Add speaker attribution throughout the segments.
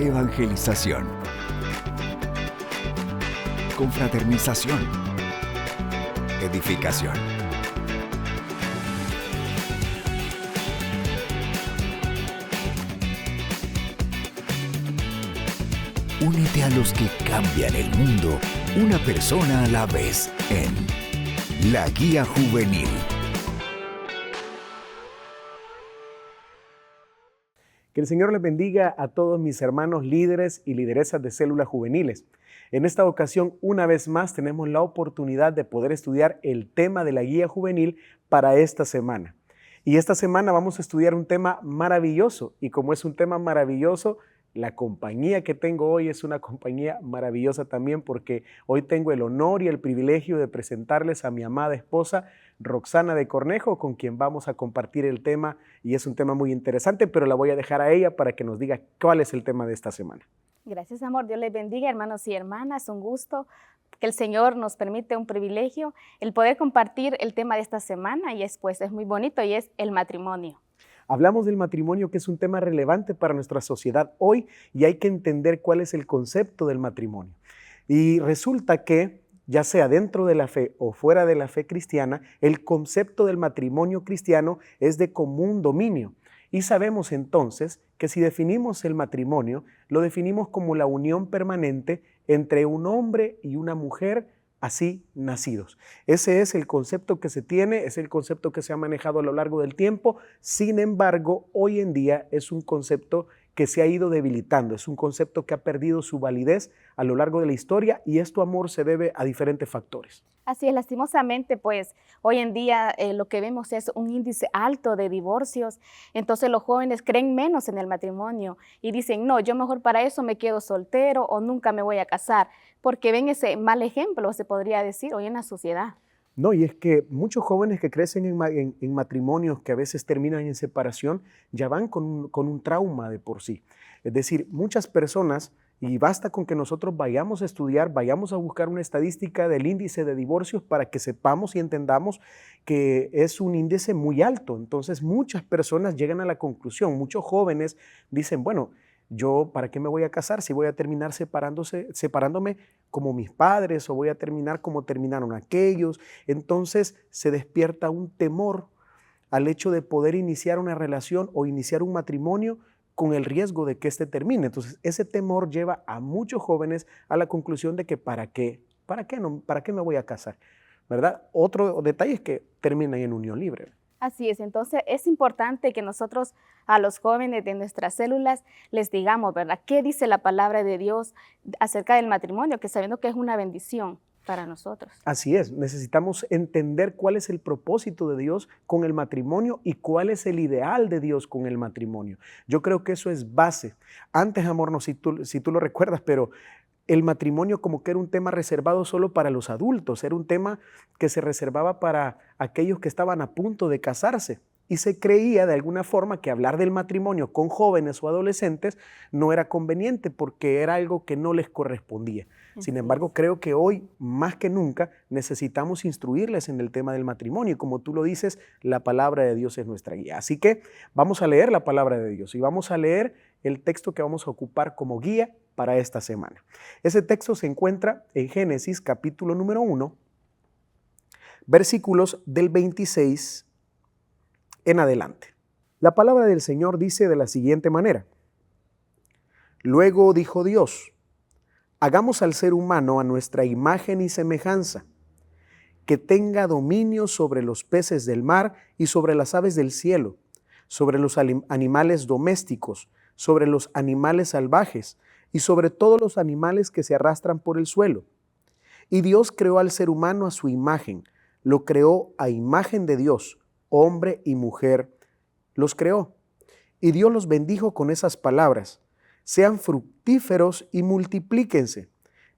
Speaker 1: Evangelización. Confraternización. Edificación. Únete a los que cambian el mundo, una persona a la vez, en La Guía Juvenil.
Speaker 2: Que el Señor les bendiga a todos mis hermanos líderes y lideresas de células juveniles. En esta ocasión, una vez más, tenemos la oportunidad de poder estudiar el tema de la guía juvenil para esta semana. Y esta semana vamos a estudiar un tema maravilloso. Y como es un tema maravilloso, la compañía que tengo hoy es una compañía maravillosa también, porque hoy tengo el honor y el privilegio de presentarles a mi amada esposa, Roxana de Cornejo, con quien vamos a compartir el tema, y es un tema muy interesante, pero la voy a dejar a ella para que nos diga cuál es el tema de esta semana.
Speaker 3: Gracias, amor. Dios les bendiga, hermanos y hermanas. Un gusto que el Señor nos permite, un privilegio, el poder compartir el tema de esta semana, y es muy bonito, y es el matrimonio.
Speaker 2: Hablamos del matrimonio, que es un tema relevante para nuestra sociedad hoy, y hay que entender cuál es el concepto del matrimonio. Y resulta que, ya sea dentro de la fe o fuera de la fe cristiana, el concepto del matrimonio cristiano es de común dominio. Y sabemos entonces que si definimos el matrimonio, lo definimos como la unión permanente entre un hombre y una mujer así nacidos. Ese es el concepto que se tiene, es el concepto que se ha manejado a lo largo del tiempo. Sin embargo, hoy en día es un concepto que se ha ido debilitando, es un concepto que ha perdido su validez a lo largo de la historia, y esto, amor, se debe a diferentes factores.
Speaker 3: Así es, lastimosamente, pues hoy en día lo que vemos es un índice alto de divorcios. Entonces los jóvenes creen menos en el matrimonio y dicen, no, yo mejor para eso me quedo soltero o nunca me voy a casar, porque ven ese mal ejemplo, se podría decir, hoy en la sociedad.
Speaker 2: No, y es que muchos jóvenes que crecen en matrimonios que a veces terminan en separación ya van con un trauma de por sí. Es decir, muchas personas, y basta con que nosotros vayamos a estudiar, vayamos a buscar una estadística del índice de divorcios para que sepamos y entendamos que es un índice muy alto. Entonces muchas personas llegan a la conclusión, muchos jóvenes dicen, bueno, yo ¿para qué me voy a casar si voy a terminar separándome como mis padres, o voy a terminar como terminaron aquellos? Entonces se despierta un temor al hecho de poder iniciar una relación o iniciar un matrimonio con el riesgo de que éste termine. Entonces ese temor lleva a muchos jóvenes a la conclusión de que ¿para qué me voy a casar? ¿Verdad? Otro detalle es que terminan en unión libre.
Speaker 3: Así es, entonces es importante que nosotros a los jóvenes de nuestras células les digamos, ¿verdad? ¿Qué dice la palabra de Dios acerca del matrimonio? Que sabiendo que es una bendición para nosotros.
Speaker 2: Así es, necesitamos entender cuál es el propósito de Dios con el matrimonio y cuál es el ideal de Dios con el matrimonio. Yo creo que eso es base. Antes, amor, no sé si tú lo recuerdas, pero el matrimonio como que era un tema reservado solo para los adultos, era un tema que se reservaba para aquellos que estaban a punto de casarse, y se creía de alguna forma que hablar del matrimonio con jóvenes o adolescentes no era conveniente porque era algo que no les correspondía. Sin embargo, creo que hoy más que nunca necesitamos instruirles en el tema del matrimonio, y como tú lo dices, la palabra de Dios es nuestra guía. Así que vamos a leer la palabra de Dios y vamos a leer el texto que vamos a ocupar como guía para esta semana. Ese texto se encuentra en Génesis capítulo número 1, versículos del 26 en adelante. La palabra del Señor dice de la siguiente manera: Luego dijo Dios, hagamos al ser humano a nuestra imagen y semejanza, que tenga dominio sobre los peces del mar y sobre las aves del cielo, sobre los animales domésticos, sobre los animales salvajes y sobre todos los animales que se arrastran por el suelo. Y Dios creó al ser humano a su imagen, lo creó a imagen de Dios, hombre y mujer los creó. Y Dios los bendijo con esas palabras: sean fructíferos y multiplíquense,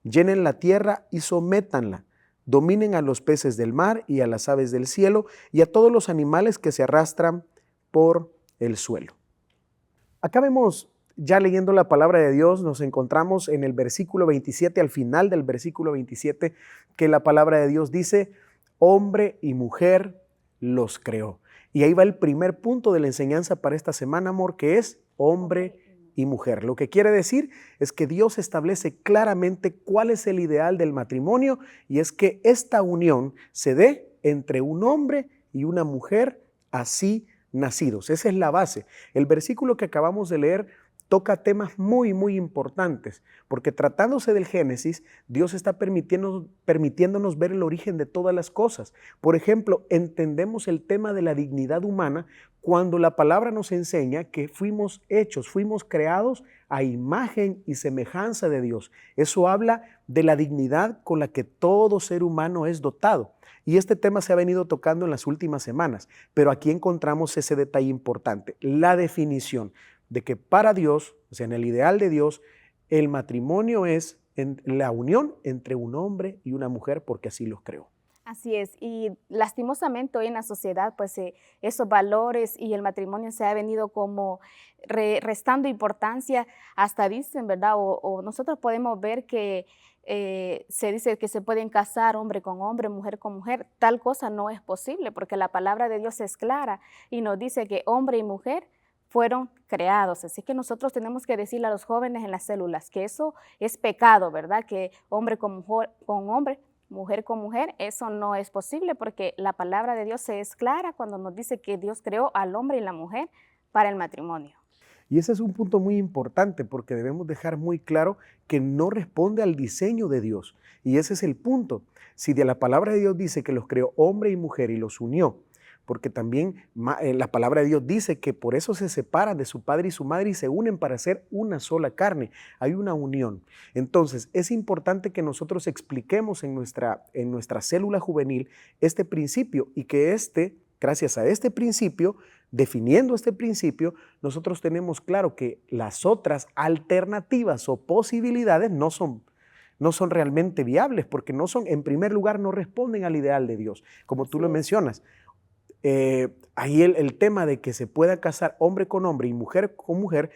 Speaker 2: llenen la tierra y sométanla, dominen a los peces del mar y a las aves del cielo y a todos los animales que se arrastran por el suelo. Acá vemos, ya leyendo la palabra de Dios, nos encontramos en el versículo 27, al final del versículo 27, que la palabra de Dios dice: hombre y mujer los creó. Y ahí va el primer punto de la enseñanza para esta semana, amor, que es hombre y mujer. Lo que quiere decir es que Dios establece claramente cuál es el ideal del matrimonio y es que esta unión se dé entre un hombre y una mujer así nacidos. Esa es la base. El versículo que acabamos de leer toca temas muy, muy importantes, porque tratándose del Génesis, Dios está permitiéndonos ver el origen de todas las cosas. Por ejemplo, entendemos el tema de la dignidad humana cuando la palabra nos enseña que fuimos hechos, fuimos creados a imagen y semejanza de Dios. Eso habla de la dignidad con la que todo ser humano es dotado. Y este tema se ha venido tocando en las últimas semanas, pero aquí encontramos ese detalle importante, la definición de que para Dios, o sea, en el ideal de Dios, el matrimonio es la unión entre un hombre y una mujer porque así los creó.
Speaker 3: Así es, y lastimosamente hoy en la sociedad, pues esos valores y el matrimonio se ha venido como restando importancia, hasta dicen, ¿verdad? O nosotros podemos ver que se dice que se pueden casar hombre con hombre, mujer con mujer. Tal cosa no es posible porque la palabra de Dios es clara y nos dice que hombre y mujer fueron creados. Así que nosotros tenemos que decirle a los jóvenes en las células que eso es pecado, ¿verdad? Que hombre con hombre, mujer con mujer, eso no es posible porque la palabra de Dios es clara cuando nos dice que Dios creó al hombre y la mujer para el matrimonio.
Speaker 2: Y ese es un punto muy importante porque debemos dejar muy claro que no responde al diseño de Dios. Y ese es el punto. Si de la palabra de Dios dice que los creó hombre y mujer y los unió, porque también la palabra de Dios dice que por eso se separan de su padre y su madre y se unen para ser una sola carne. Hay una unión. Entonces, es importante que nosotros expliquemos en nuestra célula juvenil este principio y que gracias a este principio, definiendo este principio, nosotros tenemos claro que las otras alternativas o posibilidades no son realmente viables porque en primer lugar, no responden al ideal de Dios, como tú lo mencionas. Ahí el tema de que se pueda casar hombre con hombre y mujer con mujer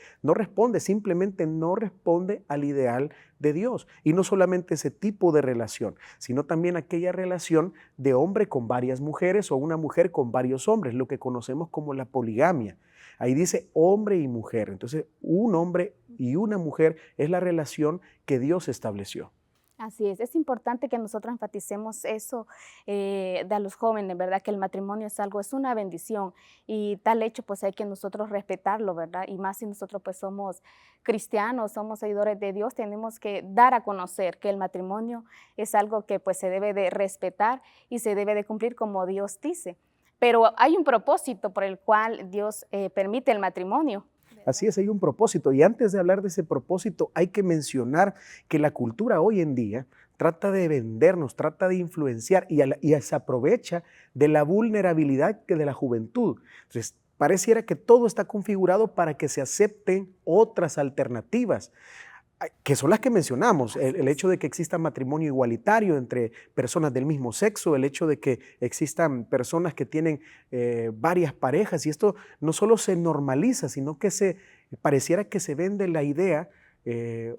Speaker 2: simplemente no responde al ideal de Dios. Y no solamente ese tipo de relación, sino también aquella relación de hombre con varias mujeres o una mujer con varios hombres, lo que conocemos como la poligamia. Ahí dice hombre y mujer. Entonces, un hombre y una mujer es la relación que Dios estableció.
Speaker 3: Así es importante que nosotros enfaticemos eso de a los jóvenes, ¿verdad? Que el matrimonio es una bendición y tal hecho pues hay que nosotros respetarlo, ¿verdad? Y más si nosotros pues somos cristianos, somos seguidores de Dios, tenemos que dar a conocer que el matrimonio es algo que pues se debe de respetar y se debe de cumplir como Dios dice. Pero hay un propósito por el cual Dios permite el matrimonio.
Speaker 2: Así es, hay un propósito. Y antes de hablar de ese propósito, hay que mencionar que la cultura hoy en día trata de vendernos, trata de influenciar y se aprovecha de la vulnerabilidad de la juventud. Entonces, pareciera que todo está configurado para que se acepten otras alternativas, que son las que mencionamos, el hecho de que exista matrimonio igualitario entre personas del mismo sexo, el hecho de que existan personas que tienen varias parejas, y esto no solo se normaliza, sino que pareciera que se vende la idea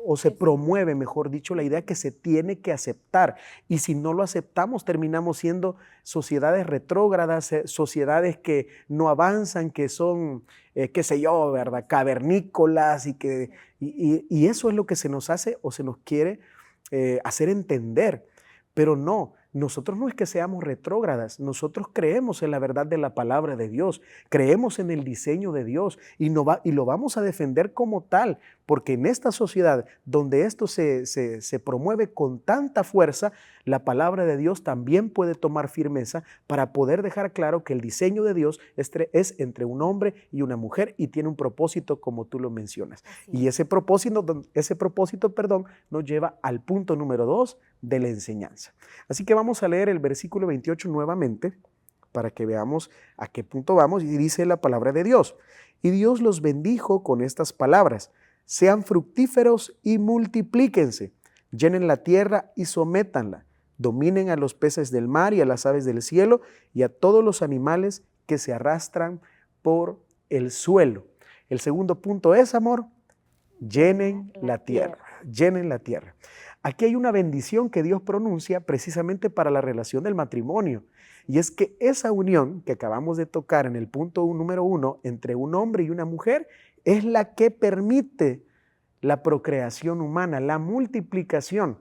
Speaker 2: o se promueve, mejor dicho, la idea que se tiene que aceptar. Y si no lo aceptamos, terminamos siendo sociedades retrógradas, sociedades que no avanzan, que son, qué sé yo, ¿verdad?, cavernícolas y eso es lo que se nos hace o se nos quiere hacer entender. Pero no, nosotros no es que seamos retrógradas, nosotros creemos en la verdad de la palabra de Dios, creemos en el diseño de Dios y lo vamos a defender como tal, porque en esta sociedad donde esto se promueve con tanta fuerza, la palabra de Dios también puede tomar firmeza para poder dejar claro que el diseño de Dios es entre un hombre y una mujer y tiene un propósito como tú lo mencionas. Y ese propósito, nos lleva al punto número 2 de la enseñanza. Así que vamos a leer el versículo 28 nuevamente para que veamos a qué punto vamos y dice la palabra de Dios. Y Dios los bendijo con estas palabras: sean fructíferos y multiplíquense, llenen la tierra y sométanla, dominen a los peces del mar y a las aves del cielo y a todos los animales que se arrastran por el suelo. El segundo punto es, amor, llenen la tierra, llenen la tierra. Aquí hay una bendición que Dios pronuncia precisamente para la relación del matrimonio. Y es que esa unión que acabamos de tocar en el punto número 1 entre un hombre y una mujer es la que permite la procreación humana, la multiplicación,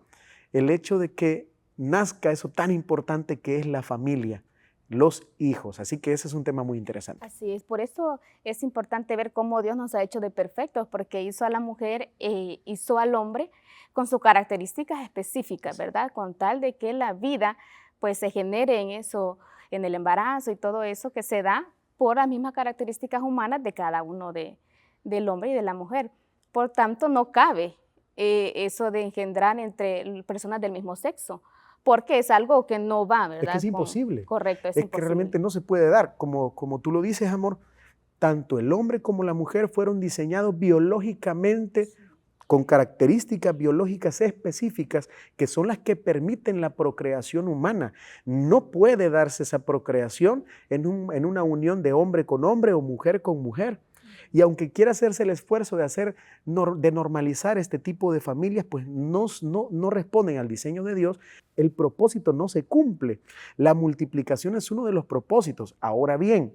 Speaker 2: el hecho de que nazca eso tan importante que es la familia, los hijos. Así que ese es un tema muy interesante.
Speaker 3: Así es, por eso es importante ver cómo Dios nos ha hecho de perfectos, porque hizo a la mujer, hizo al hombre con sus características específicas, ¿verdad? Con tal de que la vida pues se genere en eso, en el embarazo y todo eso que se da por las mismas características humanas de cada uno del hombre y de la mujer. Por tanto, no cabe eso de engendrar entre personas del mismo sexo, porque es algo que no va, ¿verdad?
Speaker 2: Es que es imposible.
Speaker 3: Correcto, es
Speaker 2: que
Speaker 3: imposible.
Speaker 2: realmente no se puede dar. Como tú lo dices, amor, tanto el hombre como la mujer fueron diseñados biológicamente con características biológicas específicas que son las que permiten la procreación humana. No puede darse esa procreación en una unión de hombre con hombre o mujer con mujer. Y aunque quiera hacerse el esfuerzo de normalizar este tipo de familias, pues no responden al diseño de Dios, el propósito no se cumple. La multiplicación es uno de los propósitos. Ahora bien,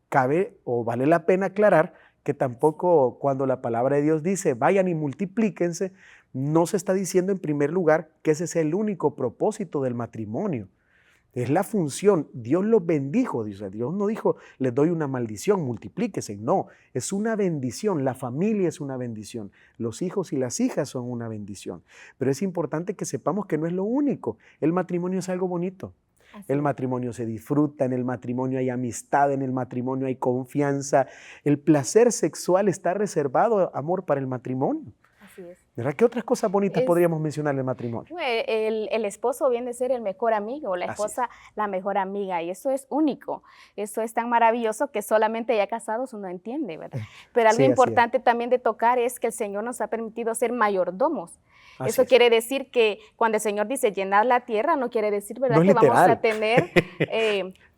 Speaker 2: cabe o vale la pena aclarar que tampoco cuando la palabra de Dios dice vayan y multiplíquense, no se está diciendo en primer lugar que ese sea el único propósito del matrimonio. Es la función. Dios los bendijo. Dios no dijo, les doy una maldición, multiplíquense. No, es una bendición. La familia es una bendición. Los hijos y las hijas son una bendición. Pero es importante que sepamos que no es lo único. El matrimonio es algo bonito. El matrimonio se disfruta, en el matrimonio hay amistad, en el matrimonio hay confianza. El placer sexual está reservado, amor, para el matrimonio.
Speaker 3: Así es.
Speaker 2: ¿Verdad? ¿Qué otras cosas bonitas podríamos mencionar del matrimonio?
Speaker 3: El esposo viene a ser el mejor amigo, la esposa la mejor amiga, y eso es único. Eso es tan maravilloso que solamente ya casados uno entiende, ¿verdad? Pero algo importante también de tocar es que el Señor nos ha permitido ser mayordomos. Eso quiere decir que cuando el Señor dice llenar la tierra, no quiere decir, ¿verdad?, que vamos a tener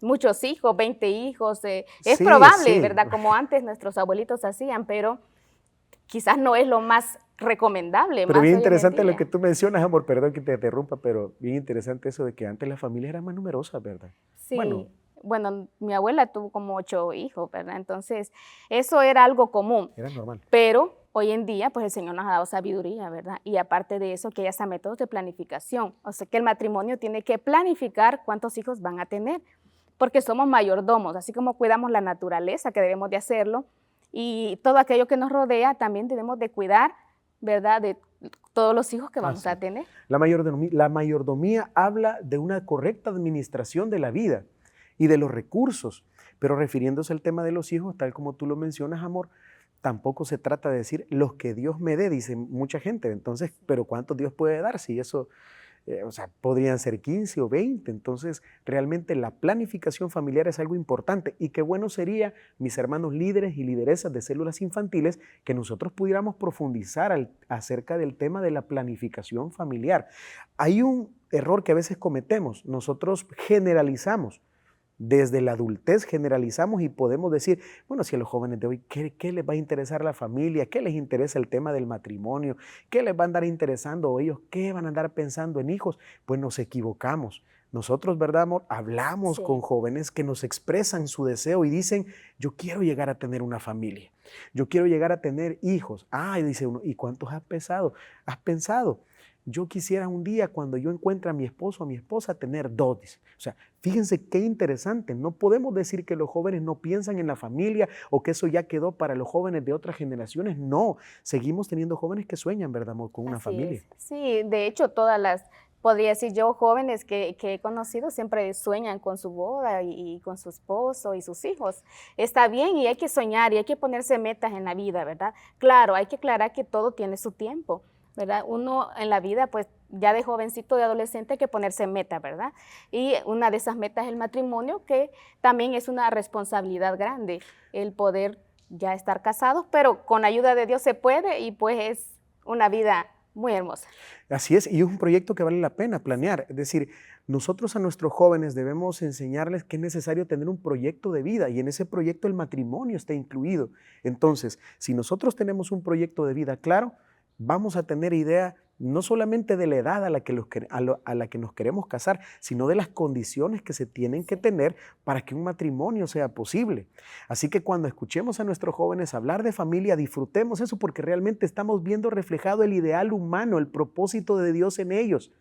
Speaker 3: muchos hijos, 20 hijos. Es probable, ¿verdad?, como antes nuestros abuelitos hacían, pero quizás no es lo más recomendable.
Speaker 2: Pero bien interesante lo que tú mencionas, amor, perdón que te interrumpa, pero bien interesante eso de que antes las familias eran más numerosas, ¿verdad?
Speaker 3: Sí, bueno, mi abuela tuvo como 8 hijos, ¿verdad? Entonces, eso era algo común.
Speaker 2: Era normal.
Speaker 3: Pero hoy en día, pues el Señor nos ha dado sabiduría, ¿verdad? Y aparte de eso, que hay hasta métodos de planificación. O sea, que el matrimonio tiene que planificar cuántos hijos van a tener, porque somos mayordomos, así como cuidamos la naturaleza, que debemos de hacerlo, y todo aquello que nos rodea, también debemos de cuidar, ¿verdad?, de todos los hijos que vamos a tener.
Speaker 2: La mayordomía habla de una correcta administración de la vida y de los recursos, pero refiriéndose al tema de los hijos, tal como tú lo mencionas, amor, tampoco se trata de decir los que Dios me dé, dice mucha gente. Entonces, ¿pero cuántos Dios puede dar? Si eso, podrían ser 15 o 20. Entonces, realmente la planificación familiar es algo importante y qué bueno sería, mis hermanos líderes y lideresas de células infantiles, que nosotros pudiéramos profundizar acerca del tema de la planificación familiar. Hay un error que a veces cometemos, nosotros generalizamos. Desde la adultez generalizamos y podemos decir, bueno, si a los jóvenes de hoy, ¿qué les va a interesar la familia? ¿Qué les interesa el tema del matrimonio? ¿Qué les va a andar interesando? ¿O ellos qué van a andar pensando en hijos? Pues nos equivocamos. Nosotros, ¿verdad, amor? Hablamos con jóvenes que nos expresan su deseo y dicen, yo quiero llegar a tener una familia. Yo quiero llegar a tener hijos. Y dice uno, ¿y cuántos has pensado? Yo quisiera un día, cuando yo encuentre a mi esposo o a mi esposa, tener 2. Dice. O sea, fíjense qué interesante. No podemos decir que los jóvenes no piensan en la familia o que eso ya quedó para los jóvenes de otras generaciones. No, seguimos teniendo jóvenes que sueñan, ¿verdad, amor?, con una familia.
Speaker 3: Sí, de hecho, podría decir yo, jóvenes que he conocido siempre sueñan con su boda y con su esposo y sus hijos. Está bien y hay que soñar y hay que ponerse metas en la vida, ¿verdad? Claro, hay que aclarar que todo tiene su tiempo, ¿verdad? Uno en la vida, pues ya de jovencito, de adolescente, hay que ponerse metas, ¿verdad? Y una de esas metas es el matrimonio, que también es una responsabilidad grande, el poder ya estar casados, pero con ayuda de Dios se puede y pues es una vida muy hermosa.
Speaker 2: Así es, y es un proyecto que vale la pena planear. Es decir, nosotros a nuestros jóvenes debemos enseñarles que es necesario tener un proyecto de vida y en ese proyecto el matrimonio está incluido. Entonces, si nosotros tenemos un proyecto de vida claro, vamos a tener idea no solamente de la edad a la que nos queremos casar, sino de las condiciones que se tienen que tener para que un matrimonio sea posible. Así que cuando escuchemos a nuestros jóvenes hablar de familia, disfrutemos eso porque realmente estamos viendo reflejado el ideal humano, el propósito de Dios en ellos.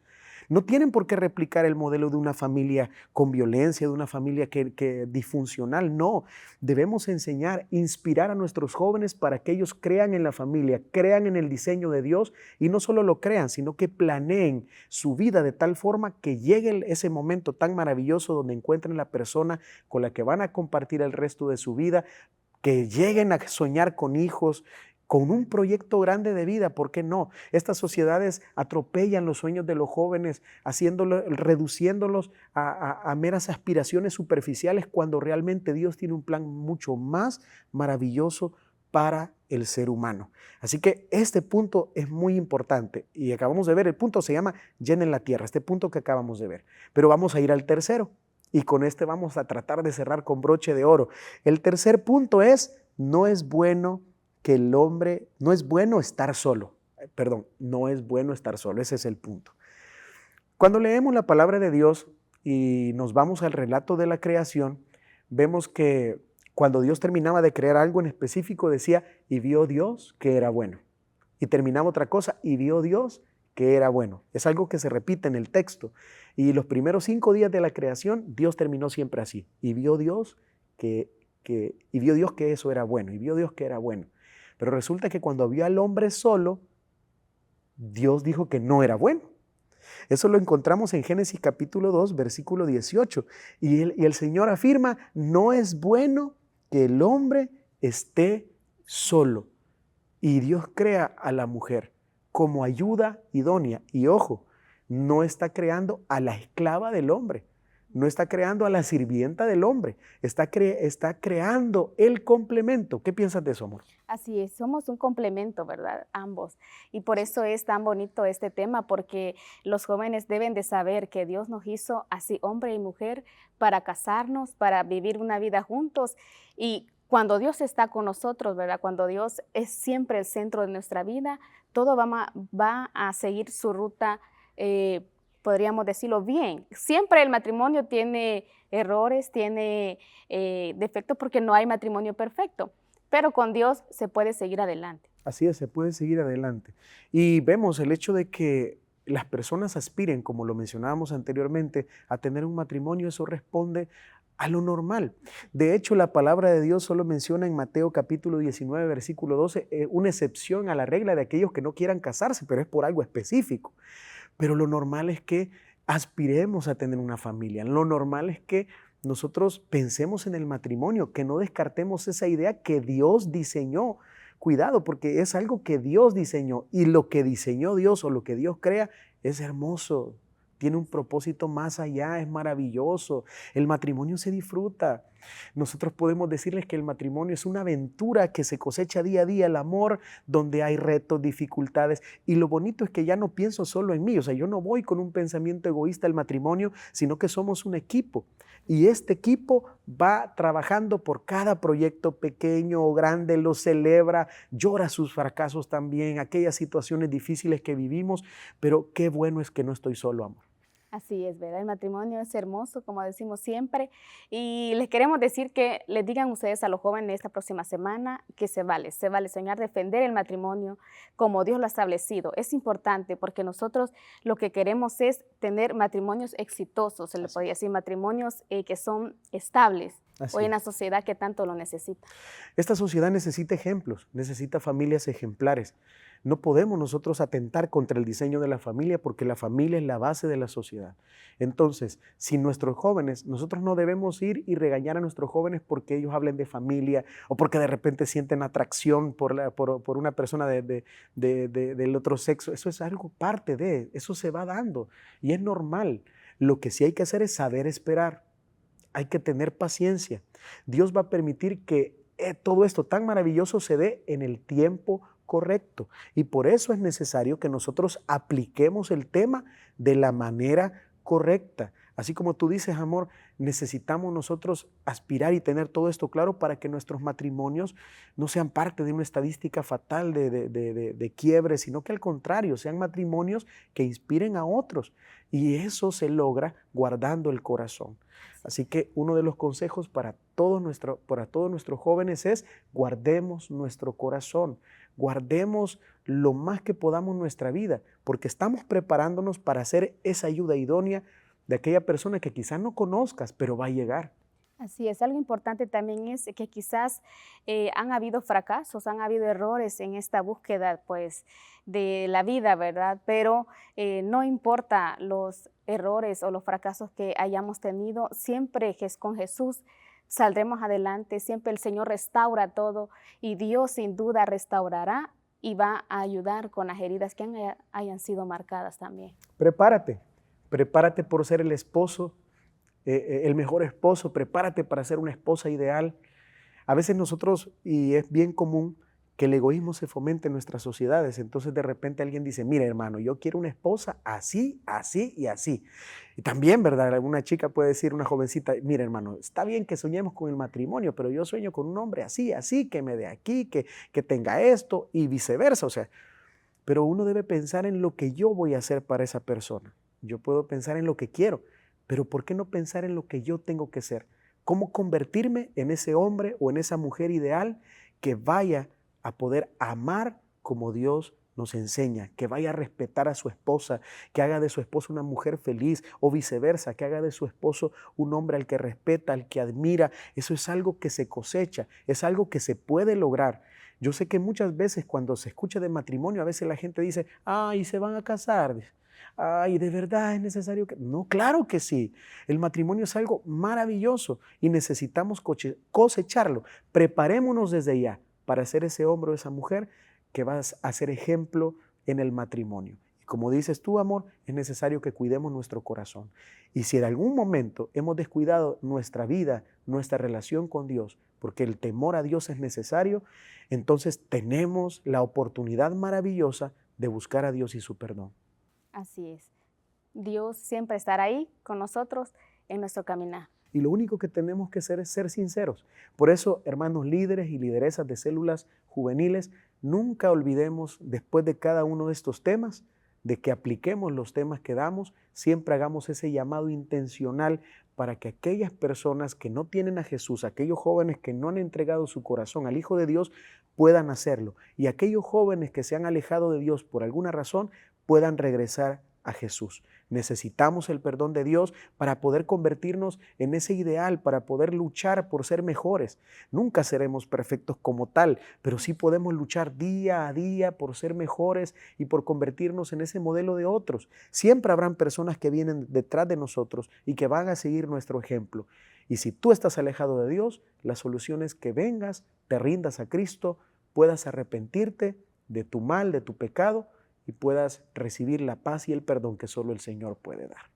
Speaker 2: No tienen por qué replicar el modelo de una familia con violencia, de una familia que disfuncional. No, debemos enseñar, inspirar a nuestros jóvenes para que ellos crean en la familia, crean en el diseño de Dios y no solo lo crean, sino que planeen su vida de tal forma que llegue ese momento tan maravilloso donde encuentren la persona con la que van a compartir el resto de su vida, que lleguen a soñar con hijos, con un proyecto grande de vida. ¿Por qué no? Estas sociedades atropellan los sueños de los jóvenes, reduciéndolos a meras aspiraciones superficiales, cuando realmente Dios tiene un plan mucho más maravilloso para el ser humano. Así que este punto es muy importante y acabamos de ver, el punto se llama llenen la tierra, este punto que acabamos de ver. Pero vamos a ir al tercero y con este vamos a tratar de cerrar con broche de oro. El tercer punto es, no es bueno estar solo. No es bueno estar solo, ese es el punto. Cuando leemos la palabra de Dios y nos vamos al relato de la creación, vemos que cuando Dios terminaba de crear algo en específico decía, y vio Dios que era bueno. Y terminaba otra cosa, y vio Dios que era bueno. Es algo que se repite en el texto. Y los primeros 5 días de la creación, Dios terminó siempre así. Y vio Dios que eso era bueno, y vio Dios que era bueno. Pero resulta que cuando vio al hombre solo, Dios dijo que no era bueno. Eso lo encontramos en Génesis capítulo 2, versículo 18. Y el Señor afirma, no es bueno que el hombre esté solo. Y Dios crea a la mujer como ayuda idónea. Y ojo, no está creando a la esclava del hombre. No está creando a la sirvienta del hombre, está creando el complemento. ¿Qué piensas de eso, amor?
Speaker 3: Así es, somos un complemento, ¿verdad? Ambos. Y por eso es tan bonito este tema, porque los jóvenes deben de saber que Dios nos hizo así, hombre y mujer, para casarnos, para vivir una vida juntos. Y cuando Dios está con nosotros, ¿verdad? Cuando Dios es siempre el centro de nuestra vida, todo va a seguir su ruta, podríamos decirlo bien. Siempre el matrimonio tiene errores, tiene defectos, porque no hay matrimonio perfecto, pero con Dios se puede seguir adelante.
Speaker 2: Así es, se puede seguir adelante. Y vemos el hecho de que las personas aspiren, como lo mencionábamos anteriormente, a tener un matrimonio, eso responde a lo normal. De hecho, la palabra de Dios solo menciona en Mateo capítulo 19, versículo 12, una excepción a la regla de aquellos que no quieran casarse, pero es por algo específico. Pero lo normal es que aspiremos a tener una familia. Lo normal es que nosotros pensemos en el matrimonio, que no descartemos esa idea que Dios diseñó. Cuidado, porque es algo que Dios diseñó, y lo que diseñó Dios o lo que Dios crea es hermoso. Tiene un propósito más allá, es maravilloso. El matrimonio se disfruta. Nosotros podemos decirles que el matrimonio es una aventura que se cosecha día a día, el amor, donde hay retos, dificultades. Y lo bonito es que ya no pienso solo en mí. O sea, yo no voy con un pensamiento egoísta al matrimonio, sino que somos un equipo. Y este equipo va trabajando por cada proyecto pequeño o grande, lo celebra, llora sus fracasos también, aquellas situaciones difíciles que vivimos. Pero qué bueno es que no estoy solo, amor.
Speaker 3: Así es, ¿verdad? El matrimonio es hermoso, como decimos siempre, y les queremos decir que les digan ustedes a los jóvenes esta próxima semana que se vale soñar, defender el matrimonio como Dios lo ha establecido. Es importante porque nosotros lo que queremos es tener matrimonios exitosos, se le podría decir matrimonios que son estables. Hoy en la sociedad que tanto lo necesita.
Speaker 2: Esta sociedad necesita ejemplos, necesita familias ejemplares. No podemos nosotros atentar contra el diseño de la familia, porque la familia es la base de la sociedad. Entonces, si nuestros jóvenes, nosotros no debemos ir y regañar a nuestros jóvenes porque ellos hablen de familia o porque de repente sienten atracción por una persona del otro sexo. Eso es algo parte de, eso se va dando y es normal. Lo que sí hay que hacer es saber esperar. Hay que tener paciencia. Dios va a permitir que todo esto tan maravilloso se dé en el tiempo correcto. Y por eso es necesario que nosotros apliquemos el tema de la manera correcta. Así como tú dices, amor, necesitamos nosotros aspirar y tener todo esto claro para que nuestros matrimonios no sean parte de una estadística fatal de quiebre, sino que al contrario, sean matrimonios que inspiren a otros. Y eso se logra guardando el corazón. Así que uno de los consejos para todos nuestros jóvenes es: guardemos nuestro corazón, guardemos lo más que podamos nuestra vida, porque estamos preparándonos para ser esa ayuda idónea de aquella persona que quizás no conozcas, pero va a llegar.
Speaker 3: Así es, algo importante también es que quizás han habido fracasos, han habido errores en esta búsqueda pues, de la vida, ¿verdad? Pero no importa los errores o los fracasos que hayamos tenido, siempre con Jesús saldremos adelante, siempre el Señor restaura todo y Dios sin duda restaurará y va a ayudar con las heridas que hayan sido marcadas también.
Speaker 2: Prepárate por ser el esposo, el mejor esposo, prepárate para ser una esposa ideal. A veces nosotros, y es bien común, que el egoísmo se fomente en nuestras sociedades. Entonces de repente alguien dice: mira, hermano, yo quiero una esposa así, así y así. Y también, ¿verdad? Una chica puede decir, una jovencita: mira, hermano, está bien que soñemos con el matrimonio, pero yo sueño con un hombre así, así, que me dé aquí, que tenga esto y viceversa. O sea, pero uno debe pensar en lo que yo voy a hacer para esa persona. Yo puedo pensar en lo que quiero, pero ¿por qué no pensar en lo que yo tengo que ser? ¿Cómo convertirme en ese hombre o en esa mujer ideal que vaya a poder amar como Dios nos enseña, que vaya a respetar a su esposa, que haga de su esposa una mujer feliz, o viceversa, que haga de su esposo un hombre al que respeta, al que admira? Eso es algo que se cosecha, es algo que se puede lograr. Yo sé que muchas veces cuando se escucha de matrimonio, a veces la gente dice: ay, se van a casar. Ay, ¿de verdad es necesario que...? No, claro que sí. El matrimonio es algo maravilloso y necesitamos cosecharlo. Preparémonos desde ya para ser ese hombre o esa mujer que vas a ser ejemplo en el matrimonio. Y como dices tú, amor, es necesario que cuidemos nuestro corazón. Y si en algún momento hemos descuidado nuestra vida, nuestra relación con Dios, porque el temor a Dios es necesario, entonces tenemos la oportunidad maravillosa de buscar a Dios y su perdón.
Speaker 3: Así es. Dios siempre estará ahí con nosotros en nuestro caminar.
Speaker 2: Y lo único que tenemos que hacer es ser sinceros. Por eso, hermanos líderes y lideresas de células juveniles, nunca olvidemos, después de cada uno de estos temas, de que apliquemos los temas que damos, siempre hagamos ese llamado intencional para que aquellas personas que no tienen a Jesús, aquellos jóvenes que no han entregado su corazón al Hijo de Dios, puedan hacerlo. Y aquellos jóvenes que se han alejado de Dios por alguna razón, puedan regresar a Jesús. Necesitamos el perdón de Dios para poder convertirnos en ese ideal, para poder luchar por ser mejores. Nunca seremos perfectos como tal, pero sí podemos luchar día a día por ser mejores y por convertirnos en ese modelo de otros. Siempre habrán personas que vienen detrás de nosotros y que van a seguir nuestro ejemplo. Y si tú estás alejado de Dios, la solución es que vengas, te rindas a Cristo, puedas arrepentirte de tu mal, de tu pecado, y puedas recibir la paz y el perdón que solo el Señor puede dar.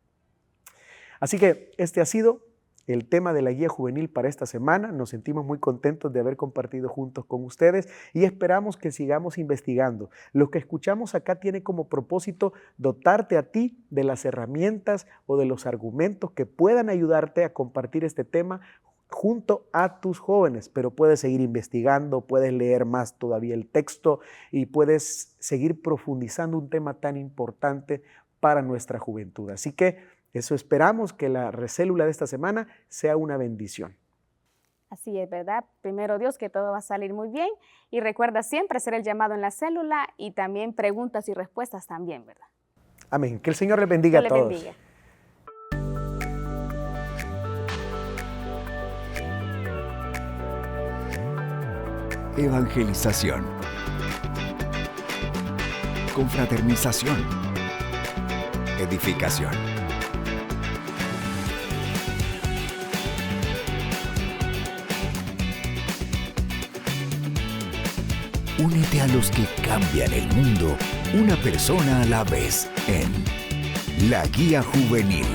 Speaker 2: Así que este ha sido el tema de la guía juvenil para esta semana. Nos sentimos muy contentos de haber compartido juntos con ustedes y esperamos que sigamos investigando. Lo que escuchamos acá tiene como propósito dotarte a ti de las herramientas o de los argumentos que puedan ayudarte a compartir este tema junto a tus jóvenes, pero puedes seguir investigando, puedes leer más todavía el texto y puedes seguir profundizando un tema tan importante para nuestra juventud. Así que eso esperamos, que la recélula de esta semana sea una bendición.
Speaker 3: Así es, ¿verdad? Primero Dios, que todo va a salir muy bien, y recuerda siempre hacer el llamado en la célula y también preguntas y respuestas también, ¿verdad?
Speaker 2: Amén. Que el Señor les bendiga a todos.
Speaker 3: Bendiga.
Speaker 1: Evangelización, confraternización, edificación. Únete a los que cambian el mundo, una persona a la vez, en La Guía Juvenil.